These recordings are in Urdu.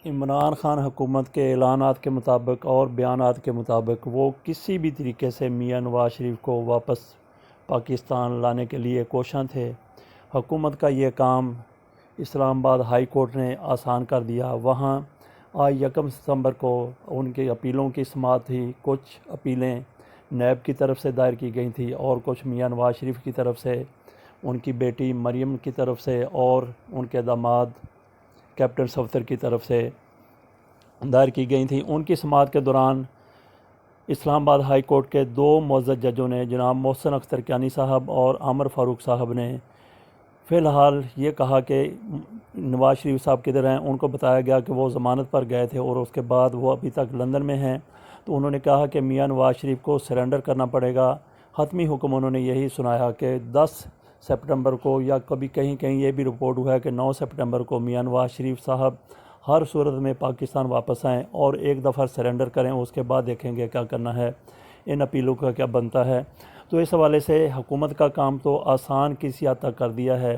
عمران خان حکومت کے اعلانات کے مطابق اور بیانات کے مطابق وہ کسی بھی طریقے سے میاں نواز شریف کو واپس پاکستان لانے کے لیے کوشاں تھے۔ حکومت کا یہ کام اسلام آباد ہائی کورٹ نے آسان کر دیا۔ وہاں آج 1 ستمبر کو ان کی اپیلوں کی سماعت تھی۔ کچھ اپیلیں نیب کی طرف سے دائر کی گئی تھیں اور کچھ میاں نواز شریف کی طرف سے، ان کی بیٹی مریم کی طرف سے اور ان کے داماد کیپٹن صفدر کی طرف سے دائر کی گئی تھیں۔ ان کی سماعت کے دوران اسلام آباد ہائی کورٹ کے 2 معزز ججوں نے جناب محسن اختر کیانی صاحب اور عامر فاروق صاحب نے فی الحال یہ کہا کہ نواز شریف صاحب کدھر ہیں۔ ان کو بتایا گیا کہ وہ ضمانت پر گئے تھے اور اس کے بعد وہ ابھی تک لندن میں ہیں، تو انہوں نے کہا کہ میاں نواز شریف کو سرنڈر کرنا پڑے گا۔ حتمی حکم انہوں نے یہی سنایا کہ 10 سپٹمبر کو، یا کبھی کہیں کہیں یہ بھی رپورٹ ہوا ہے کہ 9 سپٹمبر کو میاں نواز شریف صاحب ہر صورت میں پاکستان واپس آئیں اور ایک دفعہ سرنڈر کریں، اس کے بعد دیکھیں گے کیا کرنا ہے، ان اپیلوں کا کیا بنتا ہے۔ تو اس حوالے سے حکومت کا کام تو آسان کسی حد تک کر دیا ہے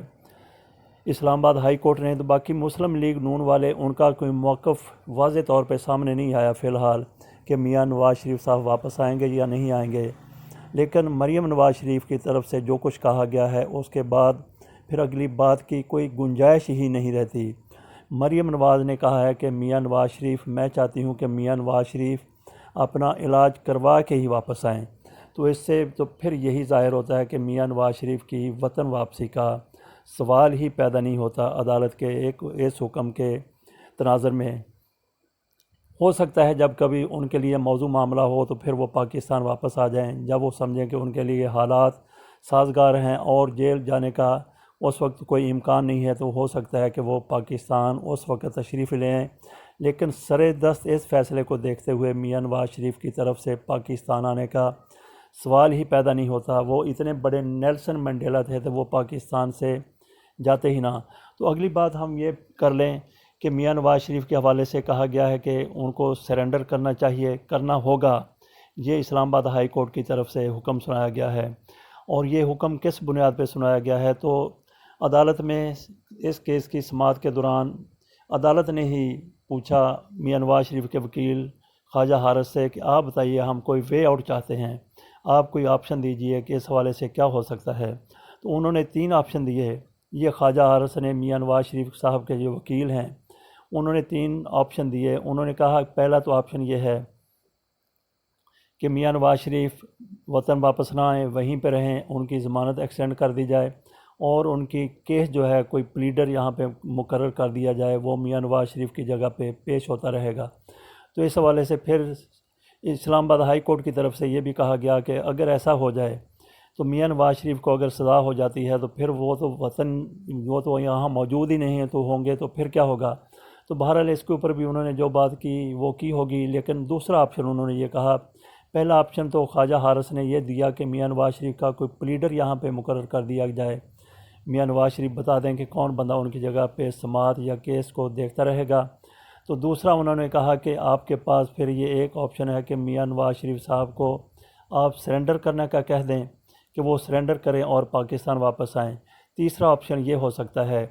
اسلام آباد ہائی کورٹ نے۔ تو باقی مسلم لیگ نون والے، ان کا کوئی موقف واضح طور پہ سامنے نہیں آیا فی الحال کہ میاں نواز شریف صاحب واپس آئیں گے یا نہیں آئیں گے، لیکن مریم نواز شریف کی طرف سے جو کچھ کہا گیا ہے اس کے بعد پھر اگلی بات کی کوئی گنجائش ہی نہیں رہتی۔ مریم نواز نے کہا ہے کہ میاں نواز شریف، میں چاہتی ہوں کہ میاں نواز شریف اپنا علاج کروا کے ہی واپس آئیں۔ تو اس سے تو پھر یہی ظاہر ہوتا ہے کہ میاں نواز شریف کی وطن واپسی کا سوال ہی پیدا نہیں ہوتا عدالت کے ایک اس حکم کے تناظر میں۔ ہو سکتا ہے جب کبھی ان کے لیے موضوع معاملہ ہو تو پھر وہ پاکستان واپس آ جائیں، جب وہ سمجھیں کہ ان کے لیے حالات سازگار ہیں اور جیل جانے کا اس وقت کوئی امکان نہیں ہے، تو ہو سکتا ہے کہ وہ پاکستان اس وقت تشریف لیں۔ لیکن سر دست اس فیصلے کو دیکھتے ہوئے میاں نواز شریف کی طرف سے پاکستان آنے کا سوال ہی پیدا نہیں ہوتا۔ وہ اتنے بڑے نیلسن منڈیلا تھے تو وہ پاکستان سے جاتے ہی نہ۔ تو اگلی بات ہم یہ کر لیں کہ میاں نواز شریف کے حوالے سے کہا گیا ہے کہ ان کو سرنڈر کرنا چاہیے، کرنا ہوگا۔ یہ اسلام آباد ہائی کورٹ کی طرف سے حکم سنایا گیا ہے، اور یہ حکم کس بنیاد پہ سنایا گیا ہے؟ تو عدالت میں اس کیس کی سماعت کے دوران عدالت نے ہی پوچھا میاں نواز شریف کے وکیل خواجہ حارث سے کہ آپ بتائیے، ہم کوئی وے آؤٹ چاہتے ہیں، آپ کوئی آپشن دیجئے کہ اس حوالے سے کیا ہو سکتا ہے۔ تو انہوں نے 3 آپشن دیے۔ یہ خواجہ حارث نے میاں نواز شریف صاحب کے جو وکیل ہیں، انہوں نے 3 آپشن دیے۔ انہوں نے کہا پہلا تو آپشن یہ ہے کہ میاں نواز شریف وطن واپس نہ آئیں، وہیں پہ رہیں، ان کی ضمانت ایکسٹینڈ کر دی جائے اور ان کی کیس جو ہے کوئی پلیڈر یہاں پہ مقرر کر دیا جائے، وہ میاں نواز شریف کی جگہ پہ پیش ہوتا رہے گا۔ تو اس حوالے سے پھر اسلام آباد ہائی کورٹ کی طرف سے یہ بھی کہا گیا کہ اگر ایسا ہو جائے تو میاں نواز شریف کو اگر سزا ہو جاتی ہے تو پھر وہ تو یہاں موجود ہی نہیں ہیں، تو ہوں گے تو پھر کیا ہوگا۔ تو بہرحال اس کے اوپر بھی انہوں نے جو بات کی وہ کی ہوگی، لیکن دوسرا آپشن انہوں نے یہ کہا، پہلا آپشن تو خواجہ حارث نے یہ دیا کہ میاں نواز شریف کا کوئی پلیڈر یہاں پہ مقرر کر دیا جائے، میاں نواز شریف بتا دیں کہ کون بندہ ان کی جگہ پہ سماعت یا کیس کو دیکھتا رہے گا۔ تو دوسرا انہوں نے کہا کہ آپ کے پاس پھر یہ ایک آپشن ہے کہ میاں نواز شریف صاحب کو آپ سرنڈر کرنے کا کہہ دیں کہ وہ سرنڈر کریں اور پاکستان واپس آئیں۔ تیسرا آپشن یہ ہو سکتا ہے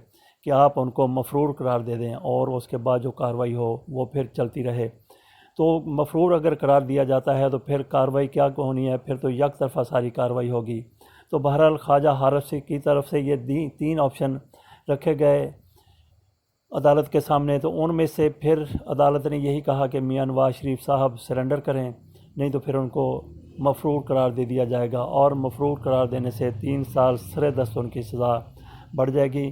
کہ آپ ان کو مفرور قرار دے دیں اور اس کے بعد جو کارروائی ہو وہ پھر چلتی رہے۔ تو مفرور اگر قرار دیا جاتا ہے تو پھر کارروائی کیا ہونی ہے؟ پھر تو یک طرفہ ساری کارروائی ہوگی۔ تو بہرحال خواجہ حارث کی طرف سے یہ 3 آپشن رکھے گئے عدالت کے سامنے۔ تو ان میں سے پھر عدالت نے یہی کہا کہ میاں نواز شریف صاحب سرنڈر کریں، نہیں تو پھر ان کو مفرور قرار دے دیا جائے گا، اور مفرور قرار دینے سے 3 سال سر دست ان کی سزا بڑھ جائے گی۔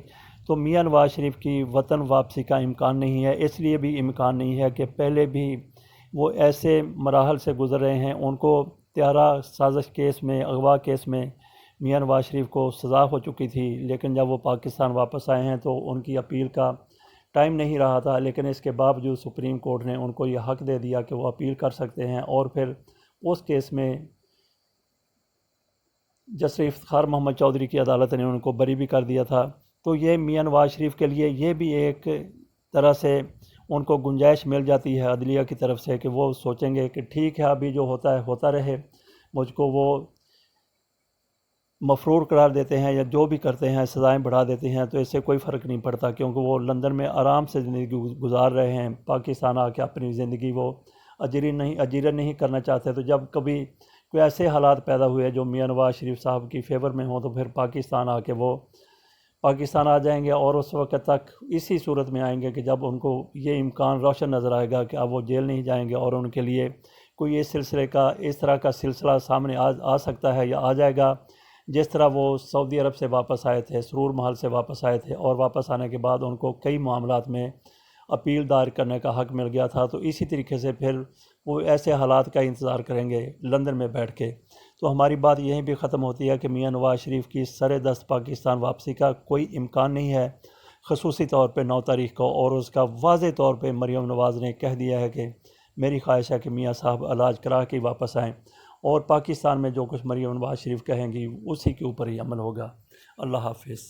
تو میاں نواز شریف کی وطن واپسی کا امکان نہیں ہے۔ اس لیے بھی امکان نہیں ہے کہ پہلے بھی وہ ایسے مراحل سے گزر رہے ہیں۔ ان کو طیارہ سازش کیس میں، اغوا کیس میں میاں نواز شریف کو سزا ہو چکی تھی، لیکن جب وہ پاکستان واپس آئے ہیں تو ان کی اپیل کا ٹائم نہیں رہا تھا، لیکن اس کے باوجود سپریم کورٹ نے ان کو یہ حق دے دیا کہ وہ اپیل کر سکتے ہیں، اور پھر اس کیس میں جسٹس افتخار محمد چودھری کی عدالت نے ان کو بری بھی کر دیا تھا۔ تو یہ میاں نواز شریف کے لیے یہ بھی ایک طرح سے ان کو گنجائش مل جاتی ہے عدلیہ کی طرف سے کہ وہ سوچیں گے کہ ٹھیک ہے، ابھی جو ہوتا ہے ہوتا رہے، مجھ کو وہ مفرور قرار دیتے ہیں یا جو بھی کرتے ہیں، سزائیں بڑھا دیتے ہیں، تو اس سے کوئی فرق نہیں پڑتا، کیونکہ وہ لندن میں آرام سے زندگی گزار رہے ہیں۔ پاکستان آ کے اپنی زندگی وہ اجیرن نہیں کرنا چاہتے۔ تو جب کبھی کوئی ایسے حالات پیدا ہوئے جو میاں نواز شریف صاحب کی فیور میں ہوں، تو پھر پاکستان آ جائیں گے، اور اس وقت تک اسی صورت میں آئیں گے کہ جب ان کو یہ امکان روشن نظر آئے گا کہ اب وہ جیل نہیں جائیں گے، اور ان کے لیے کوئی اس طرح کا سلسلہ سامنے آ سکتا ہے یا آ جائے گا، جس طرح وہ سعودی عرب سے واپس آئے تھے، سرور محل سے واپس آئے تھے، اور واپس آنے کے بعد ان کو کئی معاملات میں اپیل دائر کرنے کا حق مل گیا تھا۔ تو اسی طریقے سے پھر وہ ایسے حالات کا انتظار کریں گے لندن میں بیٹھ کے۔ تو ہماری بات یہیں بھی ختم ہوتی ہے کہ میاں نواز شریف کی سر دست پاکستان واپسی کا کوئی امکان نہیں ہے، خصوصی طور پہ 9 تاریخ کو، اور اس کا واضح طور پہ مریم نواز نے کہہ دیا ہے کہ میری خواہش ہے کہ میاں صاحب علاج کرا کے واپس آئیں، اور پاکستان میں جو کچھ مریم نواز شریف کہیں گی اسی کے اوپر ہی عمل ہوگا۔ اللہ حافظ۔